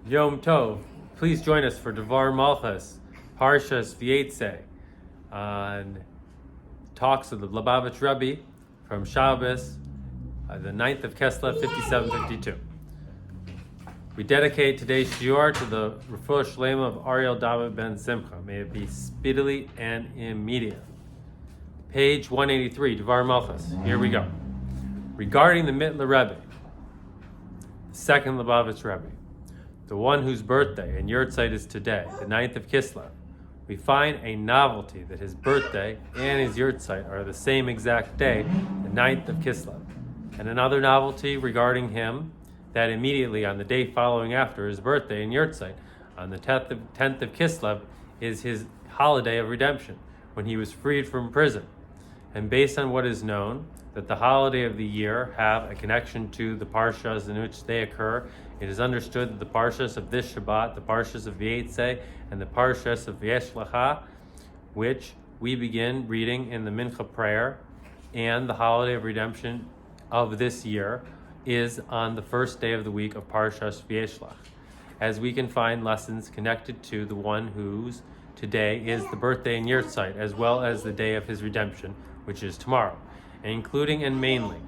Yom Tov. Please join us for Dvar Malchus Parshas Vayeitzei on talks of the Lubavitch Rebbe from Shabbos, the 9th of Kislev, 5752. We dedicate today's shiur to the Refura Shelema of Ariel ben Simcha. May it be speedily and immediate. Page 183, Dvar Malchus. Here we go. Regarding the Mitla Rebbe, the second Lubavitch Rebbe, the one whose birthday and yurtzeit is today, the 9th of Kislev, we find a novelty that his birthday and his yurtzeit are the same exact day, the 9th of Kislev. And another novelty regarding him, that immediately on the day following after his birthday and yurtzeit, on the 10th of Kislev, is his holiday of redemption, when he was freed from prison. And based on what is known, that the holiday of the year have a connection to the parshas in which they occur, it is understood that the parshas of this Shabbat, the parshas of Vayeitzei, and the parshas of ShabbosHouseLA, which we begin reading in the Mincha prayer, and the holiday of redemption of this year is on the first day of the week of Parshas Vayeitzei, as we can find lessons connected to the one whose today is the birthday and yurtzeit, as well as the day of his redemption, which is tomorrow, and including and mainly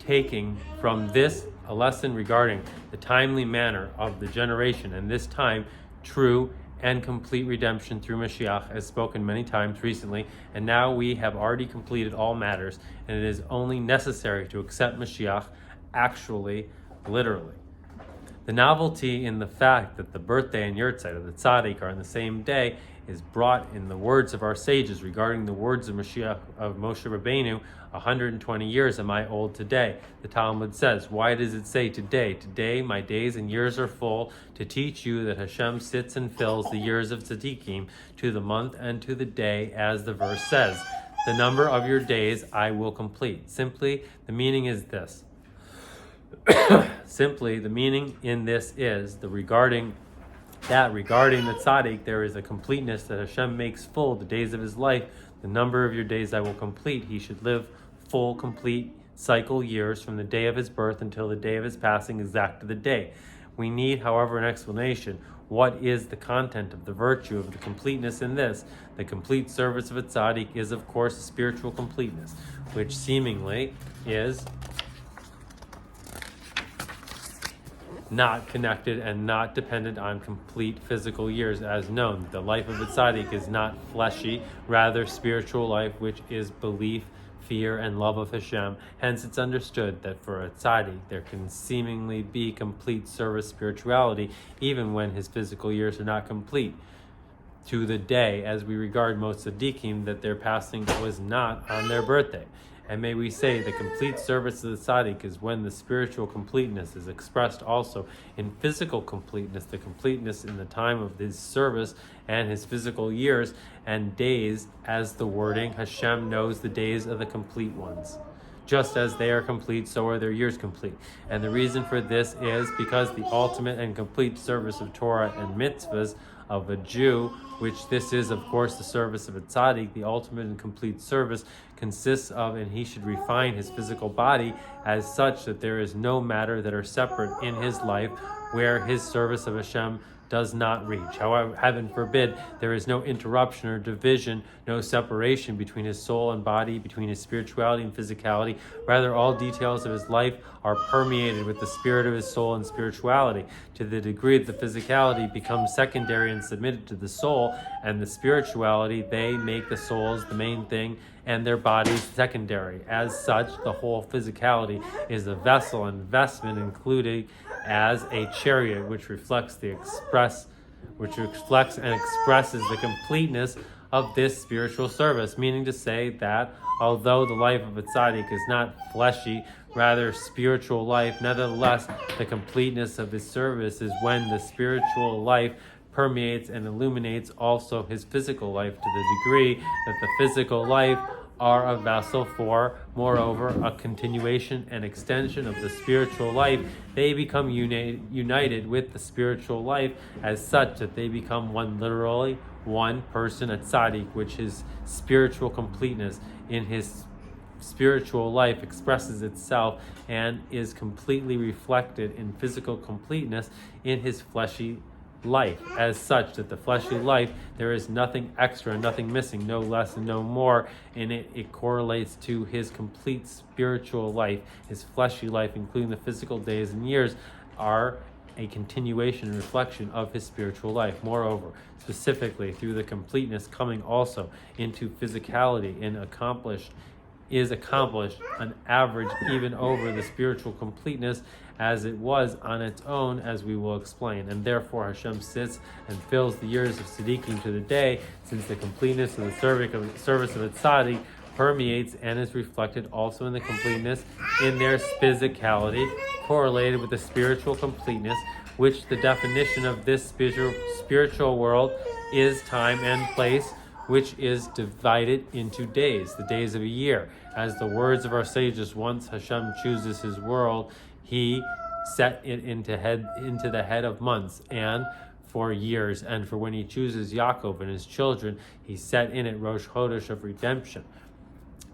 taking from this a lesson regarding the timely manner of the generation, and this time true and complete redemption through Mashiach, as spoken many times recently, and now we have already completed all matters, and it is only necessary to accept Mashiach actually, literally. The novelty in the fact that the birthday and yurtzeit of the tzaddik are on the same day is brought in the words of our sages regarding the words of Mashiach of Moshe Rabbeinu, 120 years am I old today. The Talmud says, why does it say today? Today my days and years are full, to teach you that Hashem sits and fills the years of tzaddikim to the month and to the day, as the verse says. The number of your days I will complete. Simply, the meaning is this. Simply, the meaning in this is regarding the tzaddik, there is a completeness that Hashem makes full the days of his life. The number of your days I will complete. He should live full, complete cycle years from the day of his birth until the day of his passing, exact to the day. We need, however, an explanation. What is the content of the virtue of the completeness in this? The complete service of a tzaddik is, of course, spiritual completeness, which seemingly is not connected and not dependent on complete physical years, as known. The life of a tzaddik is not fleshy, rather spiritual life, which is belief, fear, and love of Hashem. Hence, it's understood that for a tzaddik, there can seemingly be complete service spirituality, even when his physical years are not complete. To the day, as we regard most tzaddikim, that their passing was not on their birthday. And may we say the complete service of the tzaddik is when the spiritual completeness is expressed also in physical completeness, the completeness in the time of his service and his physical years and days, as the wording, Hashem knows the days of the complete ones. Just as they are complete, so are their years complete. And the reason for this is because the ultimate and complete service of Torah and mitzvahs of a Jew, which this is, of course, the service of a tzaddik, the ultimate and complete service consists of, and he should refine his physical body as such that there is no matter that are separate in his life where his service of Hashem does not reach. However, heaven forbid, there is no interruption or division, no separation between his soul and body, between his spirituality and physicality. Rather, all details of his life are permeated with the spirit of his soul and spirituality, to the degree that the physicality becomes secondary and submitted to the soul, and the spirituality, they make the souls the main thing and their bodies secondary. As such, the whole physicality is a vessel and vestment, including as a chariot, which reflects and expresses the completeness of this spiritual service, meaning to say that although the life of a tzaddik is not fleshy, rather spiritual life, nevertheless the completeness of his service is when the spiritual life permeates and illuminates also his physical life, to the degree that the physical life are a vessel for, moreover, a continuation and extension of the spiritual life. They become united with the spiritual life as such that they become one, literally one person, a tzaddik, which is spiritual completeness in his spiritual life expresses itself and is completely reflected in physical completeness in his fleshy life, as such that the fleshly life, there is nothing extra, nothing missing, no less and no more in it. It correlates to his complete spiritual life. His fleshly life, including the physical days and years, are a continuation and reflection of his spiritual life. Moreover, specifically through the completeness coming also into physicality and accomplished an average even over the spiritual completeness as it was on its own, as we will explain. And therefore Hashem sits and fills the years of tzaddikim to the day, since the completeness of the service of a tzaddik permeates and is reflected also in the completeness in their physicality, correlated with the spiritual completeness, which the definition of this spiritual world is time and place, which is divided into days, the days of a year. As the words of our sages, once Hashem chooses his world, he set it into the head of months and for years. And for when he chooses Yaakov and his children, he set in it Rosh Chodesh of redemption.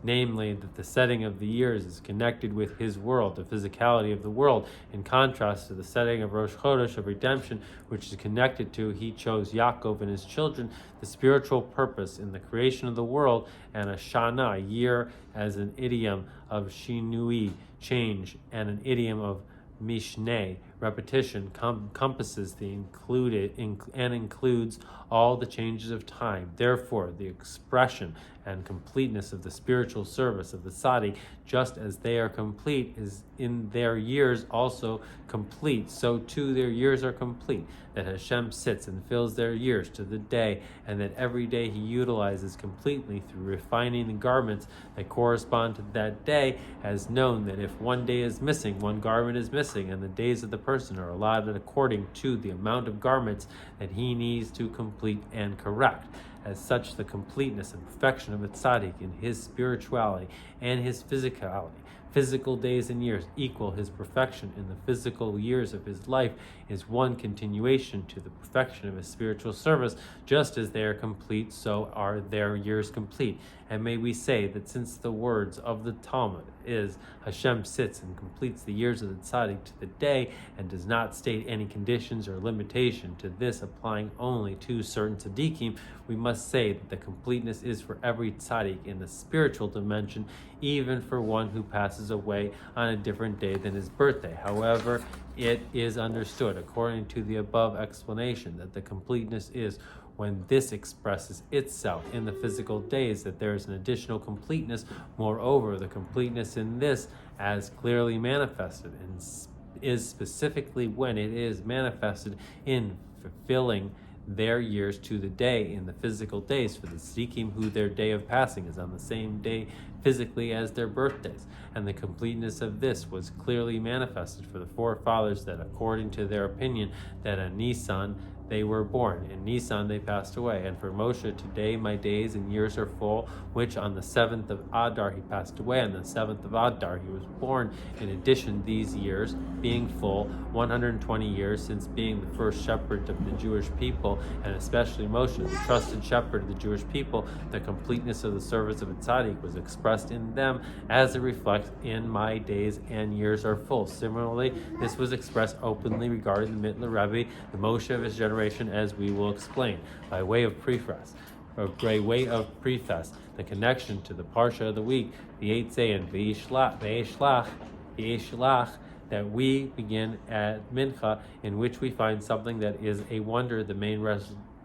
Namely, that the setting of the years is connected with his world, the physicality of the world, in contrast to the setting of Rosh Chodesh of redemption, which is connected to, he chose Yaakov and his children, the spiritual purpose in the creation of the world, and a Shana, a year, as an idiom of Shinui, change, and an idiom of Mishneh, repetition, encompasses the includes all the changes of time. Therefore, the expression and completeness of the spiritual service of the tzaddik, just as they are complete, is in their years also complete, so too their years are complete, that Hashem sits and fills their years to the day, and that every day he utilizes completely through refining the garments that correspond to that day, as known that if one day is missing, one garment is missing, and the days of the person are allotted according to the amount of garments that he needs to complete and correct. As such, the completeness and perfection of a tzaddik in his spirituality and his physicality, physical days and years, equal his perfection in the physical years of his life, is one continuation to the perfection of his spiritual service. Just as they are complete, so are their years complete. And may we say that since the words of the Talmud is Hashem sits and completes the years of the tzaddik to the day, and does not state any conditions or limitation to this applying only to certain tzaddikim, we must say that the completeness is for every tzaddik in the spiritual dimension, even for one who passes away on a different day than his birthday. However, it is understood, according to the above explanation, that the completeness is when this expresses itself in the physical days, that there is an additional completeness. Moreover, the completeness in this, as clearly manifested, is specifically when it is manifested in fulfilling their years to the day in the physical days for the tzaddikim who their day of passing is on the same day physically as their birthdays. And the completeness of this was clearly manifested for the forefathers, that according to their opinion, that in Nisan they were born, in Nisan they passed away. And for Moshe, today my days and years are full, which on the 7th of Adar he passed away, on the 7th of Adar he was born. In addition, these years being full, 120 years since being the first shepherd of the Jewish people, and especially Moshe, the trusted shepherd of the Jewish people, the completeness of the service of a tzaddik was expressed in them, as it reflects in my days and years are full. Similarly, this was expressed openly regarding the Mitler Rebbe, the Moshe of his generation, as we will explain, by way of preface, the connection to the Parsha of the week, Vayeitzei and Vayeshlach, that we begin at Mincha, in which we find something that is a wonder, the main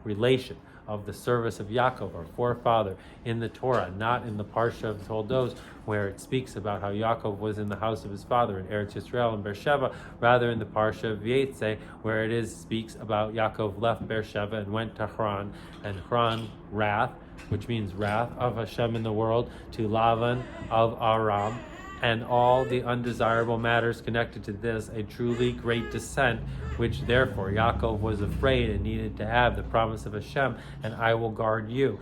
relation of the service of Yaakov, our forefather, in the Torah, not in the Parsha of Toldos, where it speaks about how Yaakov was in the house of his father in Eretz Yisrael and Beersheba, rather in the Parsha of Vayeitzei, where it speaks about Yaakov left Beersheba and went to Haran, and Haran, wrath, which means wrath of Hashem in the world, to Lavan of Aram, and all the undesirable matters connected to this, a truly great descent, which therefore Yaakov was afraid and needed to have the promise of Hashem, and I will guard you.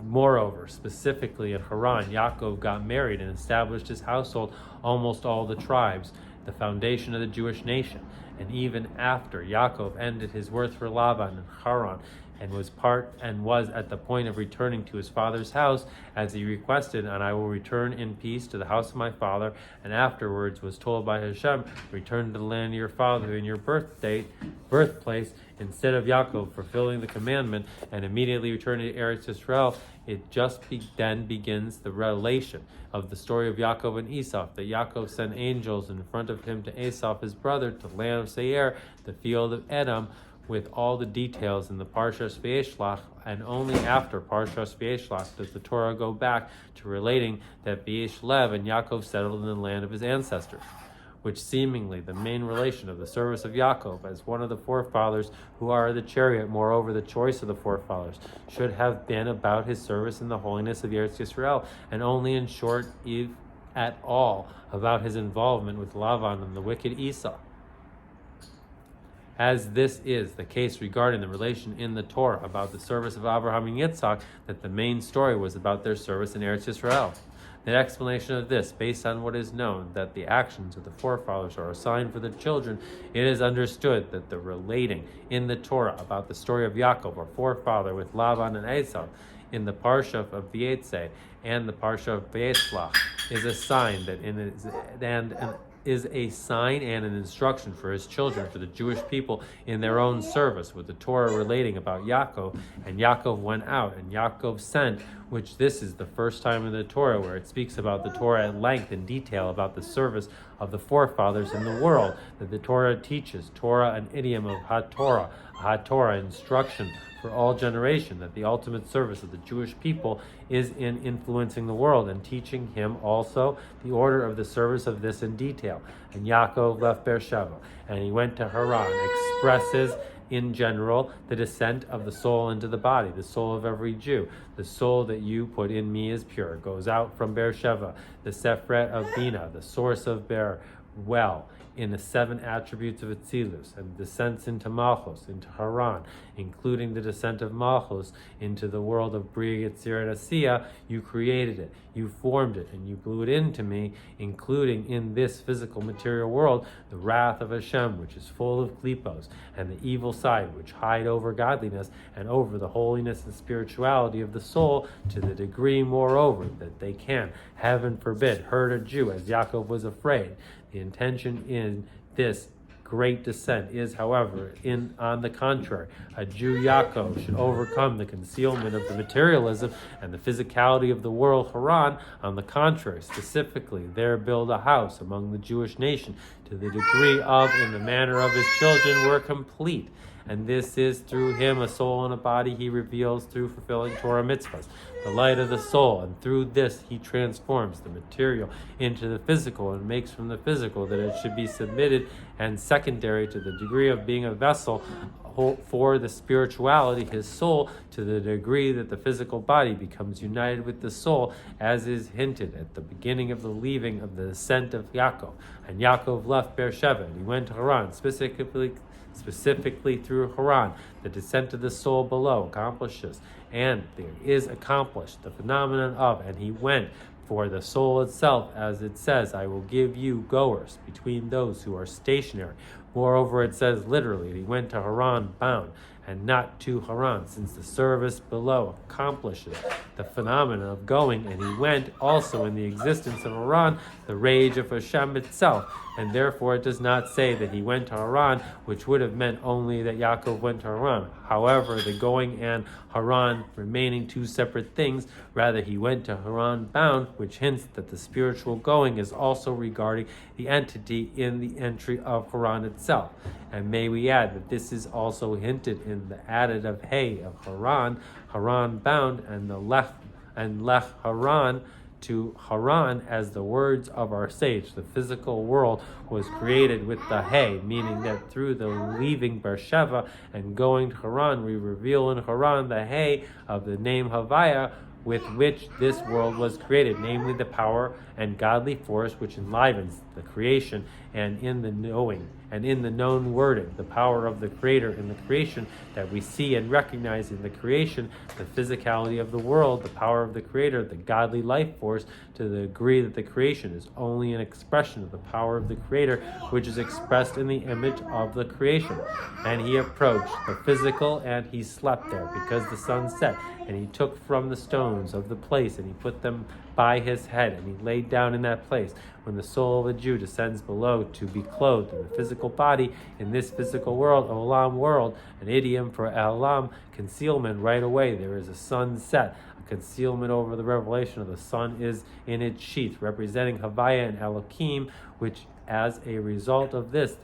Moreover, specifically at Haran, Yaakov got married and established his household, almost all the tribes, the foundation of the Jewish nation. And even after Yaakov ended his work for Laban in Haran, and was at the point of returning to his father's house, as he requested, and I will return in peace to the house of my father, and afterwards was told by Hashem, return to the land of your father in your birthplace, instead of Yaakov fulfilling the commandment and immediately returning to Eretz Yisrael. It just then begins the relation of the story of Yaakov and Esau, that Yaakov sent angels in front of him to Esau, his brother, to the land of Seir, the field of Edom, with all the details in the Parshas Vayeitzei, and only after Parshas Vayeitzei does the Torah go back to relating that Vayishlev and Yaakov settled in the land of his ancestors, which seemingly the main relation of the service of Yaakov as one of the forefathers who are the chariot, moreover the choice of the forefathers, should have been about his service in the holiness of Eretz Yisrael, and only in short, if at all, about his involvement with Lavan and the wicked Esau. As this is the case regarding the relation in the Torah about the service of Abraham and Yitzhak, that the main story was about their service in Eretz Yisrael. The explanation of this, based on what is known, that the actions of the forefathers are a sign for the children, it is understood that the relating in the Torah about the story of Yaakov, our forefather, with Lavan and Esau, in the Parsha of Vayeitzei and the Parsha of Vayeitzei, is a sign that is a sign and an instruction for his children, for the Jewish people in their own service, with the Torah relating about Yaakov, and Yaakov went out, and Yaakov sent, which this is the first time in the Torah where it speaks about the Torah at length and detail about the service of the forefathers in the world, that the Torah teaches, Torah, an idiom of HaTorah, instruction for all generation, that the ultimate service of the Jewish people is in influencing the world and teaching him also the order of the service of this in detail. And Yaakov left Beersheba, and he went to Haran, expresses in general the descent of the soul into the body, the soul of every Jew. The soul that you put in me is pure, goes out from Beersheba, the Sephret of Bina, the source of Beer, well, in the 7 attributes of Atzilus, and descents into Malchus, into Haran, including the descent of Malchus into the world of Bria, Yetzirah, and Asiya. You created it, you formed it, and you blew it into me, including in this physical material world, the wrath of Hashem, which is full of klipos, and the evil side, which hide over godliness, and over the holiness and spirituality of the soul, to the degree, moreover, that they can, heaven forbid, hurt a Jew, as Yaakov was afraid. The intention in this great descent is, however, on the contrary, a Jew Yaakov should overcome the concealment of the materialism and the physicality of the world Haran. On the contrary, specifically, there build a house among the Jewish nation, to the degree of, in the manner of his children, were complete. And this is through him, a soul and a body, he reveals through fulfilling Torah mitzvahs, the light of the soul. And through this, he transforms the material into the physical, and makes from the physical that it should be submitted and secondary to the degree of being a vessel for the spirituality, his soul, to the degree that the physical body becomes united with the soul, as is hinted at the beginning of the leaving of the descent of Yaakov. And Yaakov left Beersheba, and he went to Haran, specifically through Haran, the descent of the soul below accomplishes, and there is accomplished the phenomenon of, and he went for the soul itself, as it says, I will give you goers between those who are stationary. Moreover, it says literally, he went to Haran bound, and not to Haran, since the service below accomplishes the phenomenon of going, and he went also in the existence of Haran, the rage of Hashem itself, and therefore it does not say that he went to Haran, which would have meant only that Yaakov went to Haran. However, the going and Haran remaining two separate things, rather he went to Haran bound, which hints that the spiritual going is also regarding the entity in the entry of Haran itself. And may we add that this is also hinted in the additive hey of Haran, Haran bound, and the lech Haran to Haran, as the words of our sage. The physical world was created with the hey, meaning that through the leaving Beersheba and going to Haran, we reveal in Haran the hey of the name Havaya, with which this world was created, namely the power and godly force which enlivens the creation, and in the knowing, and in the known wording, the power of the Creator in the creation that we see and recognize in the creation, the physicality of the world, the power of the Creator, the godly life force, to the degree that the creation is only an expression of the power of the Creator, which is expressed in the image of the creation. And he approached the physical, and he slept there, because the sun set. And he took from the stones of the place, and he put them by his head, and he laid down in that place. When the soul of a Jew descends below to be clothed in the physical body in this physical world, olam world, an idiom for olam, concealment, right away there is a sunset. A concealment over the revelation of the sun is in its sheath, representing Havaya and Elohim, which as a result of this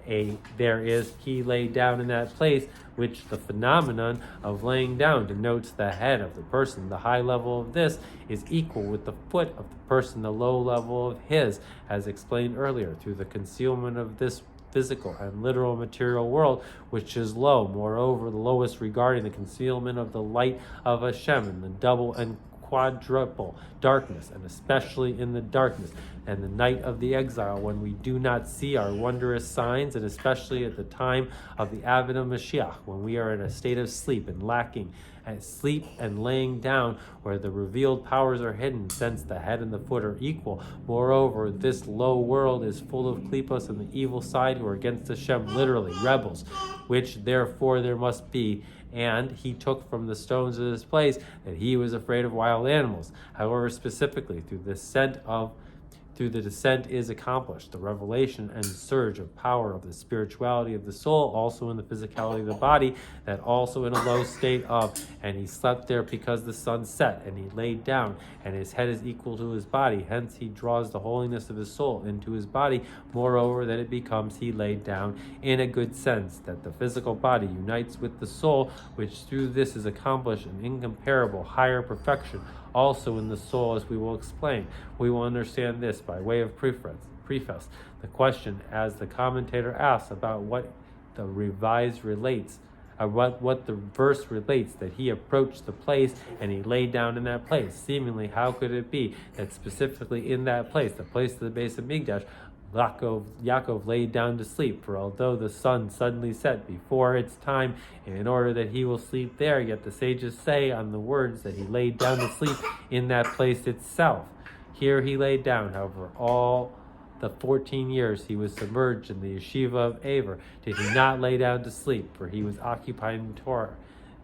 he laid down in that place, which the phenomenon of laying down denotes the head of the person. The high level of this is equal with the foot of the person, the low level of his, as explained earlier, through the concealment of this physical and literal material world, which is low. Moreover, the lowest regarding the concealment of the light of Hashem and the double and quadruple darkness, and especially in the darkness and the night of the exile, when we do not see our wondrous signs, and especially at the time of the advent of Mashiach, when we are in a state of sleep and lacking and sleep and laying down, where the revealed powers are hidden, since the head and the foot are equal. Moreover, this low world is full of klipos and the evil side, who are against Hashem, literally rebels, which therefore there must be. And he took from the stones of this place that he was afraid of wild animals. However, specifically through the descent is accomplished the revelation and surge of power of the spirituality of the soul, also in the physicality of the body, that also in a low state of, and he slept there because the sun set, and he laid down, and his head is equal to his body. Hence he draws the holiness of his soul into his body. Moreover, that it becomes he laid down in a good sense, that the physical body unites with the soul, which through this is accomplished an incomparable higher perfection also in the soul, as we will explain. We will understand this by way of preface. The question, as the commentator asks, about what the revised relates, what the verse relates, that he approached the place and he laid down in that place. Seemingly, how could it be that specifically in that place, the place of the base of Migdash, Yaakov laid down to sleep? For although the sun suddenly set before its time, in order that he will sleep there, yet the sages say on the words that he laid down to sleep in that place itself. Here he laid down, however, all the 14 years he was submerged in the yeshiva of Aver, did he not lay down to sleep, for he was occupied in Torah.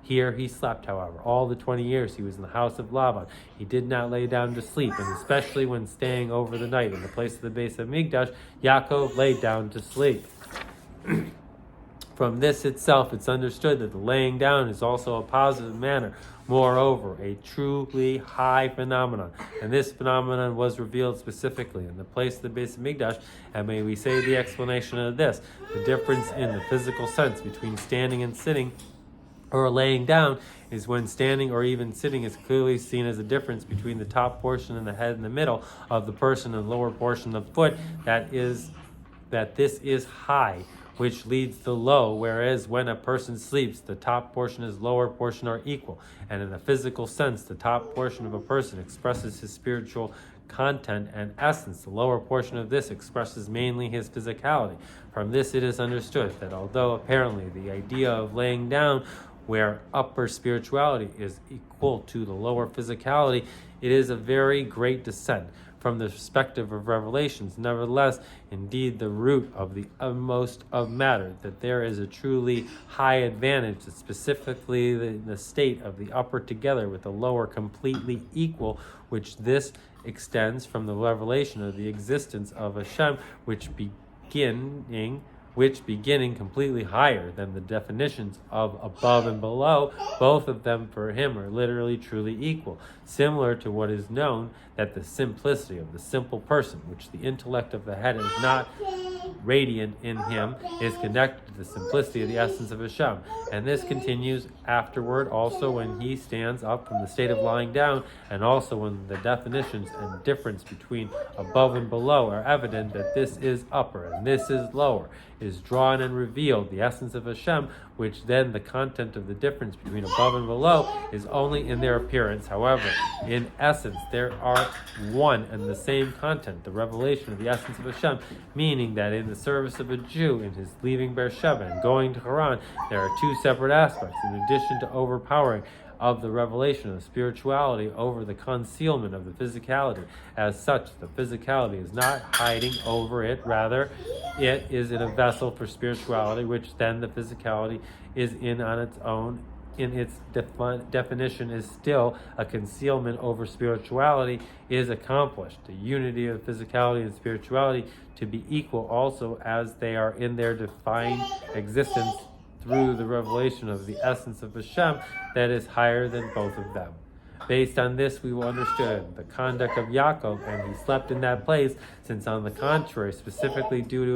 Here he slept, however, all the 20 years he was in the house of Laban. He did not lay down to sleep, and especially when staying over the night in the place of the base of Migdash, Yaakov laid down to sleep. From this itself, it's understood that the laying down is also a positive manner. Moreover, a truly high phenomenon. And this phenomenon was revealed specifically in the place of the base of Migdash. And may we say the explanation of this, the difference in the physical sense between standing and sitting, or laying down, is when standing or even sitting is clearly seen as a difference between the top portion and the head and the middle of the person and the lower portion of the foot, that this is high, which leads to low, whereas when a person sleeps, the top portion and his lower portion are equal. And in a physical sense, the top portion of a person expresses his spiritual content and essence. The lower portion of this expresses mainly his physicality. From this it is understood that although apparently the idea of laying down, where upper spirituality is equal to the lower physicality, it is a very great descent from the perspective of revelations. Nevertheless, indeed, the root of the utmost of matter, that there is a truly high advantage, that specifically the state of the upper together with the lower completely equal, which this extends from the revelation of the existence of Hashem, which beginning completely higher than the definitions of above and below, both of them for him are literally truly equal, similar to what is known that the simplicity of the simple person, which the intellect of the head is not radiant in him, is connected the simplicity of the essence of Hashem. And this continues afterward, also when he stands up from the state of lying down, and also when the definitions and difference between above and below are evident, that this is upper and this is lower, is drawn and revealed, the essence of Hashem, which then the content of the difference between above and below is only in their appearance. However, in essence, there are one and the same content, the revelation of the essence of Hashem, meaning that in the service of a Jew, in his leaving Beersheba and going to Haran, there are two separate aspects, in addition to overpowering of the revelation of spirituality over the concealment of the physicality. As such, the physicality is not hiding over it, rather it is in a vessel for spirituality, which then the physicality is in on its own. In its definition is still a concealment over spirituality is accomplished. The unity of physicality and spirituality to be equal also as they are in their defined existence through the revelation of the essence of Hashem that is higher than both of them. Based on this, we will understand the conduct of Yaakov, and he slept in that place, since on the contrary, specifically due to